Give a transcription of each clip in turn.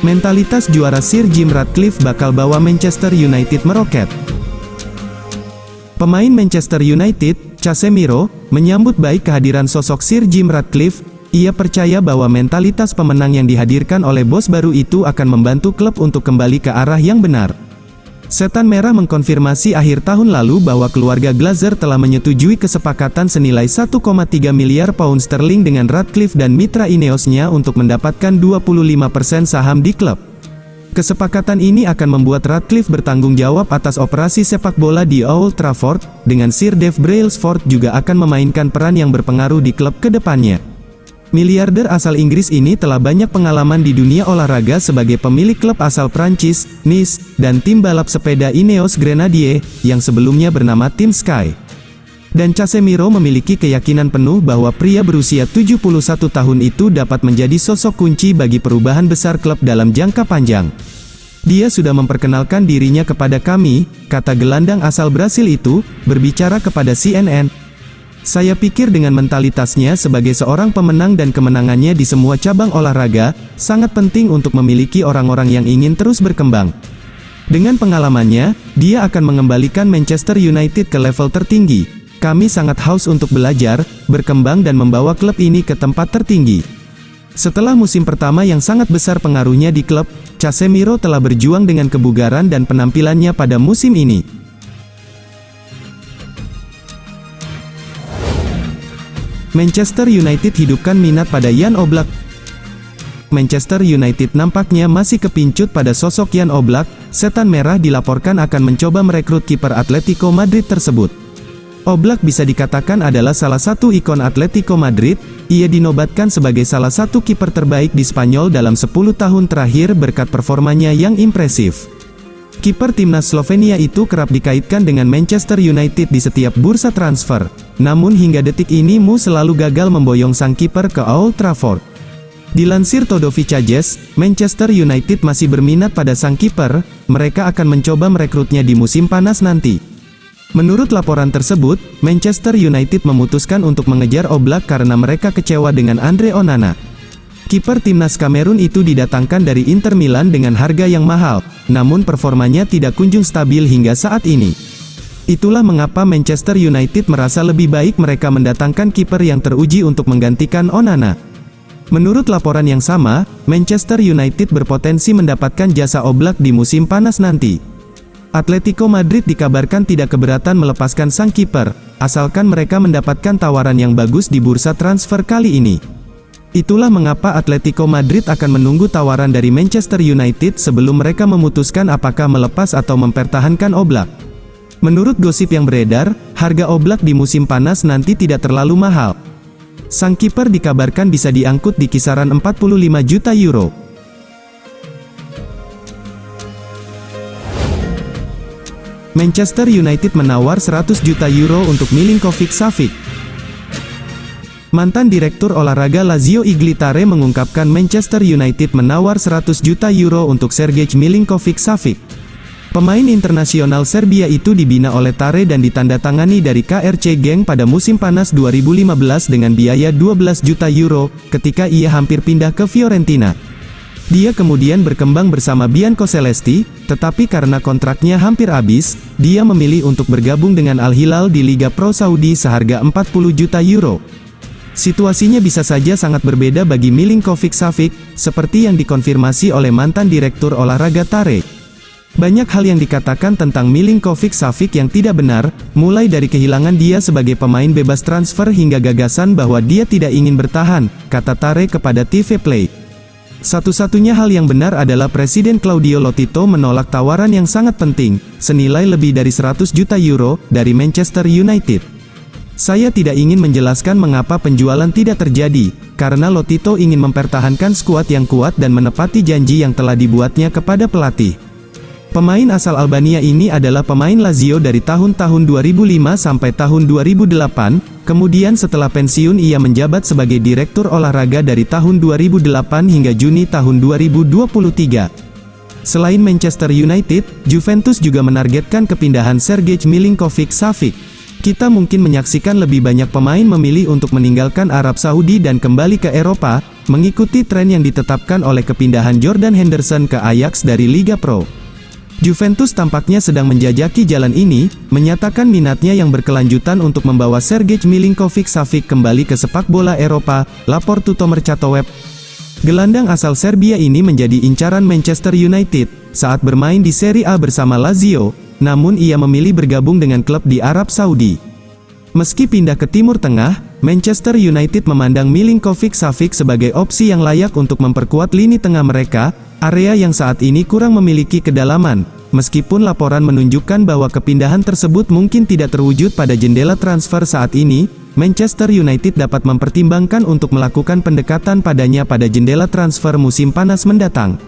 Mentalitas juara Sir Jim Ratcliffe bakal bawa Manchester United meroket. Pemain Manchester United, Casemiro, menyambut baik kehadiran sosok Sir Jim Ratcliffe. Ia percaya bahwa mentalitas pemenang yang dihadirkan oleh bos baru itu akan membantu klub untuk kembali ke arah yang benar. Setan Merah mengkonfirmasi akhir tahun lalu bahwa keluarga Glazer telah menyetujui kesepakatan senilai 1,3 miliar pound sterling dengan Ratcliffe dan mitra Ineosnya untuk mendapatkan 25% saham di klub. Kesepakatan ini akan membuat Ratcliffe bertanggung jawab atas operasi sepak bola di Old Trafford, dengan Sir Dave Brailsford juga akan memainkan peran yang berpengaruh di klub ke depannya. Miliarder asal Inggris ini telah banyak pengalaman di dunia olahraga sebagai pemilik klub asal Prancis, Nice, dan tim balap sepeda Ineos Grenadier, yang sebelumnya bernama Team Sky. Dan Casemiro memiliki keyakinan penuh bahwa pria berusia 71 tahun itu dapat menjadi sosok kunci bagi perubahan besar klub dalam jangka panjang. Dia sudah memperkenalkan dirinya kepada kami, kata gelandang asal Brasil itu, berbicara kepada CNN. Saya pikir dengan mentalitasnya sebagai seorang pemenang dan kemenangannya di semua cabang olahraga, sangat penting untuk memiliki orang-orang yang ingin terus berkembang. Dengan pengalamannya, dia akan mengembalikan Manchester United ke level tertinggi. Kami sangat haus untuk belajar, berkembang dan membawa klub ini ke tempat tertinggi. Setelah musim pertama yang sangat besar pengaruhnya di klub, Casemiro telah berjuang dengan kebugaran dan penampilannya pada musim ini. Manchester United hidupkan minat pada Jan Oblak. Manchester United nampaknya masih kepincut pada sosok Jan Oblak. Setan Merah dilaporkan akan mencoba merekrut kiper Atletico Madrid tersebut. Oblak bisa dikatakan adalah salah satu ikon Atletico Madrid. Ia dinobatkan sebagai salah satu kiper terbaik di Spanyol dalam 10 tahun terakhir berkat performanya yang impresif. Kiper timnas Slovenia itu kerap dikaitkan dengan Manchester United di setiap bursa transfer. Namun hingga detik ini Mu selalu gagal memboyong sang kiper ke Old Trafford. Dilansir Todo Fichajes, Manchester United masih berminat pada sang kiper. Mereka akan mencoba merekrutnya di musim panas nanti. Menurut laporan tersebut, Manchester United memutuskan untuk mengejar Oblak karena mereka kecewa dengan Andre Onana. Kiper timnas Kamerun itu didatangkan dari Inter Milan dengan harga yang mahal, namun performanya tidak kunjung stabil hingga saat ini. Itulah mengapa Manchester United merasa lebih baik mereka mendatangkan kiper yang teruji untuk menggantikan Onana. Menurut laporan yang sama, Manchester United berpotensi mendapatkan jasa Oblak di musim panas nanti. Atletico Madrid dikabarkan tidak keberatan melepaskan sang kiper, asalkan mereka mendapatkan tawaran yang bagus di bursa transfer kali ini. Itulah mengapa Atletico Madrid akan menunggu tawaran dari Manchester United sebelum mereka memutuskan apakah melepas atau mempertahankan Oblak. Menurut gosip yang beredar, harga Oblak di musim panas nanti tidak terlalu mahal. Sang kiper dikabarkan bisa diangkut di kisaran 45 juta euro. Manchester United menawar 100 juta euro untuk Milinkovic-Savic. Mantan Direktur Olahraga Lazio Iglitare mengungkapkan Manchester United menawar 100 juta euro untuk Sergej Milinkovic-Savic. Pemain internasional Serbia itu dibina oleh Tare dan ditandatangani dari KRC Genk pada musim panas 2015 dengan biaya 12 juta euro, ketika ia hampir pindah ke Fiorentina. Dia kemudian berkembang bersama Biancocelesti, tetapi karena kontraknya hampir habis, dia memilih untuk bergabung dengan Al Hilal di Liga Pro Saudi seharga 40 juta euro. Situasinya bisa saja sangat berbeda bagi Milinkovic-Savic, seperti yang dikonfirmasi oleh mantan Direktur Olahraga Tare. Banyak hal yang dikatakan tentang Milinkovic-Savic yang tidak benar, mulai dari kehilangan dia sebagai pemain bebas transfer hingga gagasan bahwa dia tidak ingin bertahan, kata Tare kepada TV Play. Satu-satunya hal yang benar adalah Presiden Claudio Lotito menolak tawaran yang sangat penting, senilai lebih dari 100 juta euro, dari Manchester United. Saya tidak ingin menjelaskan mengapa penjualan tidak terjadi, karena Lotito ingin mempertahankan skuad yang kuat dan menepati janji yang telah dibuatnya kepada pelatih. Pemain asal Albania ini adalah pemain Lazio dari tahun-tahun 2005 sampai tahun 2008, kemudian setelah pensiun ia menjabat sebagai Direktur Olahraga dari tahun 2008 hingga Juni tahun 2023. Selain Manchester United, Juventus juga menargetkan kepindahan Sergej Milinkovic-Savic. Kita mungkin menyaksikan lebih banyak pemain memilih untuk meninggalkan Arab Saudi dan kembali ke Eropa, mengikuti tren yang ditetapkan oleh kepindahan Jordan Henderson ke Ajax dari Liga Pro. Juventus tampaknya sedang menjajaki jalan ini, menyatakan minatnya yang berkelanjutan untuk membawa Sergej Milinkovic-Savic kembali ke sepak bola Eropa, lapor Tutto Mercato Web. Gelandang asal Serbia ini menjadi incaran Manchester United saat bermain di Serie A bersama Lazio, namun ia memilih bergabung dengan klub di Arab Saudi. Meski pindah ke Timur Tengah, Manchester United memandang Milinkovic-Savic sebagai opsi yang layak untuk memperkuat lini tengah mereka, area yang saat ini kurang memiliki kedalaman. Meskipun laporan menunjukkan bahwa kepindahan tersebut mungkin tidak terwujud pada jendela transfer saat ini, Manchester United dapat mempertimbangkan untuk melakukan pendekatan padanya pada jendela transfer musim panas mendatang.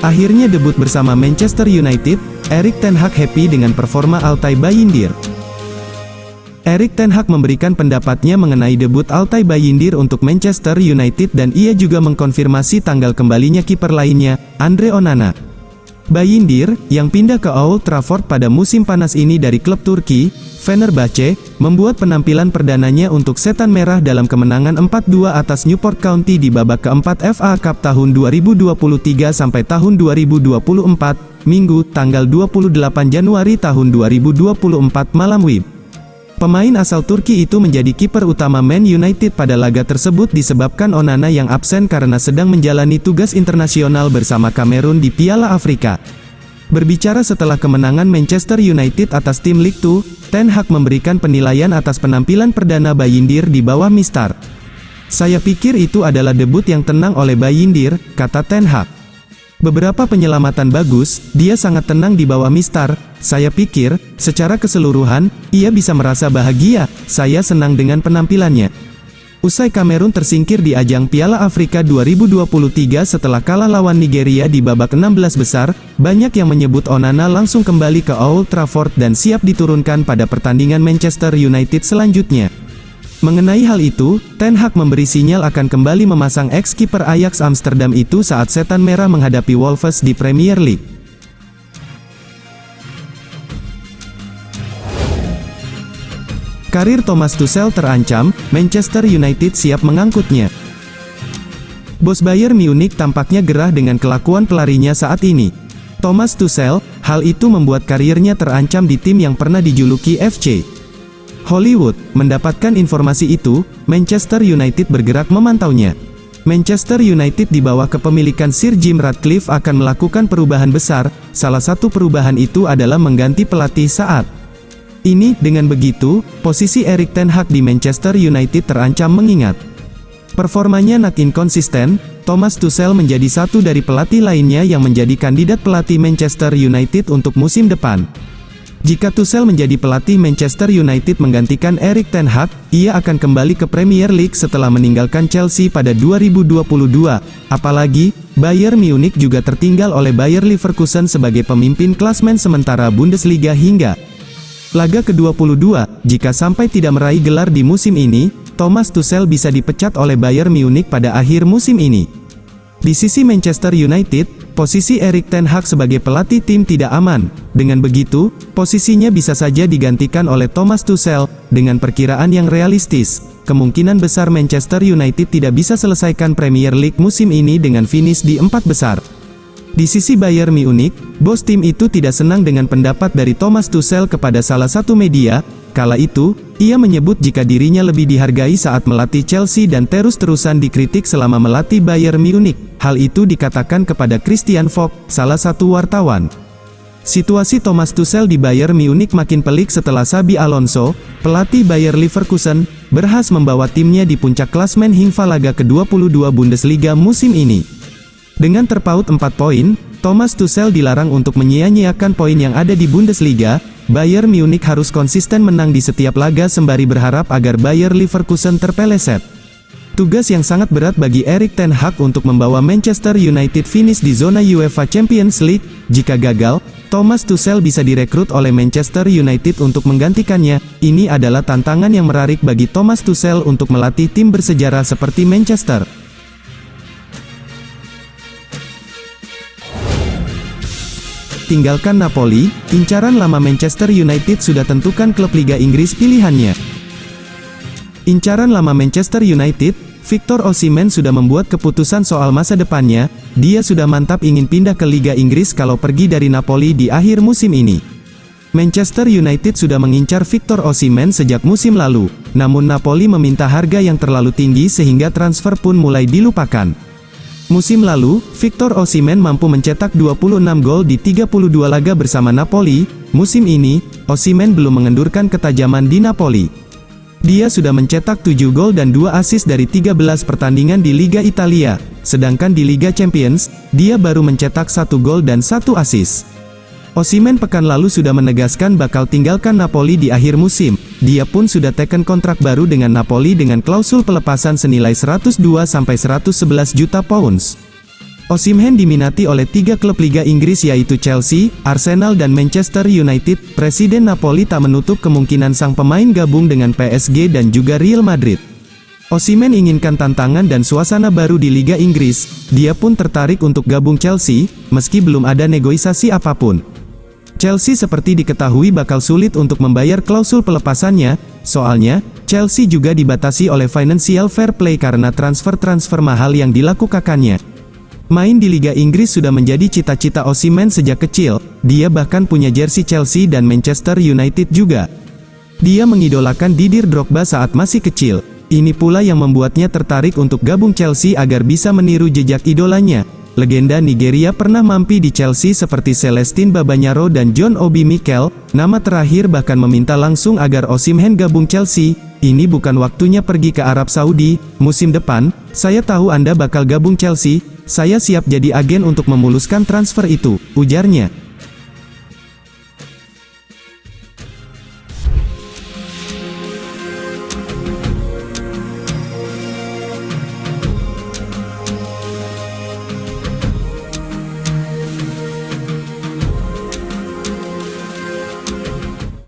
Akhirnya debut bersama Manchester United, Erik ten Hag happy dengan performa Altay Bayindir. Erik ten Hag memberikan pendapatnya mengenai debut Altay Bayindir untuk Manchester United dan ia juga mengkonfirmasi tanggal kembalinya kiper lainnya, Andre Onana. Bayindir, yang pindah ke Old Trafford pada musim panas ini dari klub Turki, Fenerbahce, membuat penampilan perdananya untuk Setan Merah dalam kemenangan 4-2 atas Newport County di babak keempat FA Cup tahun 2023 sampai tahun 2024, Minggu, tanggal 28 Januari tahun 2024 malam WIB. Pemain asal Turki itu menjadi kiper utama Man United pada laga tersebut disebabkan Onana yang absen karena sedang menjalani tugas internasional bersama Kamerun di Piala Afrika. Berbicara setelah kemenangan Manchester United atas tim Ligue 2, Ten Hag memberikan penilaian atas penampilan perdana Bayindir di bawah Mistar. "Saya pikir itu adalah debut yang tenang oleh Bayindir," kata Ten Hag. "Beberapa penyelamatan bagus, dia sangat tenang di bawah Mistar. Saya pikir, secara keseluruhan, ia bisa merasa bahagia. Saya senang dengan penampilannya." Usai Kamerun tersingkir di ajang Piala Afrika 2023 setelah kalah lawan Nigeria di babak 16 besar, banyak yang menyebut Onana langsung kembali ke Old Trafford dan siap diturunkan pada pertandingan Manchester United selanjutnya. Mengenai hal itu, Ten Hag memberi sinyal akan kembali memasang ex-kiper Ajax Amsterdam itu saat Setan Merah menghadapi Wolves di Premier League. Karir Thomas Tuchel terancam, Manchester United siap mengangkutnya. Bos Bayern Munich tampaknya gerah dengan kelakuan pelarinya saat ini. Thomas Tuchel, hal itu membuat karirnya terancam di tim yang pernah dijuluki FC Hollywood. Mendapatkan informasi itu, Manchester United bergerak memantaunya. Manchester United di bawah kepemilikan Sir Jim Ratcliffe akan melakukan perubahan besar, salah satu perubahan itu adalah mengganti pelatih saat ini. Dengan begitu, posisi Erik ten Hag di Manchester United terancam mengingat performanya nak inkonsisten. Thomas Tuchel menjadi satu dari pelatih lainnya yang menjadi kandidat pelatih Manchester United untuk musim depan. Jika Tuchel menjadi pelatih Manchester United menggantikan Erik ten Hag, ia akan kembali ke Premier League setelah meninggalkan Chelsea pada 2022. Apalagi, Bayern Munich juga tertinggal oleh Bayer Leverkusen sebagai pemimpin klasmen sementara Bundesliga hingga laga ke-22. Jika sampai tidak meraih gelar di musim ini, Thomas Tuchel bisa dipecat oleh Bayern Munich pada akhir musim ini. Di sisi Manchester United, posisi Erik ten Hag sebagai pelatih tim tidak aman. Dengan begitu, posisinya bisa saja digantikan oleh Thomas Tuchel. Dengan perkiraan yang realistis, kemungkinan besar Manchester United tidak bisa selesaikan Premier League musim ini dengan finish di 4 besar. Di sisi Bayern Munich, bos tim itu tidak senang dengan pendapat dari Thomas Tuchel kepada salah satu media. Kala itu, ia menyebut jika dirinya lebih dihargai saat melatih Chelsea dan terus-terusan dikritik selama melatih Bayern Munich. Hal itu dikatakan kepada Christian Vogt, salah satu wartawan. Situasi Thomas Tuchel di Bayern Munich makin pelik setelah Xabi Alonso, pelatih Bayer Leverkusen, berhasil membawa timnya di puncak klasmen hingga laga ke-22 Bundesliga musim ini. Dengan terpaut 4 poin, Thomas Tuchel dilarang untuk menyia-nyiakan poin yang ada di Bundesliga. Bayern Munich harus konsisten menang di setiap laga sembari berharap agar Bayer Leverkusen terpeleset. Tugas yang sangat berat bagi Erik ten Hag untuk membawa Manchester United finish di zona UEFA Champions League. Jika gagal, Thomas Tuchel bisa direkrut oleh Manchester United untuk menggantikannya. Ini adalah tantangan yang menarik bagi Thomas Tuchel untuk melatih tim bersejarah seperti Manchester. tinggalkan Napoli, incaran lama Manchester United sudah tentukan klub Liga Inggris pilihannya. Incaran lama Manchester United, Victor Osimhen sudah membuat keputusan soal masa depannya, dia sudah mantap ingin pindah ke Liga Inggris kalau pergi dari Napoli di akhir musim ini. Manchester United sudah mengincar Victor Osimhen sejak musim lalu, namun Napoli meminta harga yang terlalu tinggi sehingga transfer pun mulai dilupakan. Musim lalu, Victor Osimhen mampu mencetak 26 gol di 32 laga bersama Napoli. Musim ini, Osimhen belum mengendurkan ketajaman di Napoli. Dia sudah mencetak 7 gol dan 2 assist dari 13 pertandingan di Liga Italia, sedangkan di Liga Champions, dia baru mencetak 1 gol dan 1 assist. Osimhen pekan lalu sudah menegaskan bakal tinggalkan Napoli di akhir musim. Dia pun sudah teken kontrak baru dengan Napoli dengan klausul pelepasan senilai 102-111 juta pounds. Osimhen diminati oleh 3 klub Liga Inggris yaitu Chelsea, Arsenal dan Manchester United. Presiden Napoli tak menutup kemungkinan sang pemain gabung dengan PSG dan juga Real Madrid. Osimhen inginkan tantangan dan suasana baru di Liga Inggris. Dia pun tertarik untuk gabung Chelsea, meski belum ada negosiasi apapun. Chelsea seperti diketahui bakal sulit untuk membayar klausul pelepasannya, soalnya, Chelsea juga dibatasi oleh financial fair play karena transfer-transfer mahal yang dilakukannya. Main di Liga Inggris sudah menjadi cita-cita Osimhen sejak kecil, dia bahkan punya jersey Chelsea dan Manchester United juga. Dia mengidolakan Didier Drogba saat masih kecil, ini pula yang membuatnya tertarik untuk gabung Chelsea agar bisa meniru jejak idolanya. Legenda Nigeria pernah mampir di Chelsea seperti Celestine Babanyaro dan John Obi Mikel. Nama terakhir bahkan meminta langsung agar Osimhen gabung Chelsea. Ini bukan waktunya pergi ke Arab Saudi. Musim depan, saya tahu Anda bakal gabung Chelsea. Saya siap jadi agen untuk memuluskan transfer itu, ujarnya.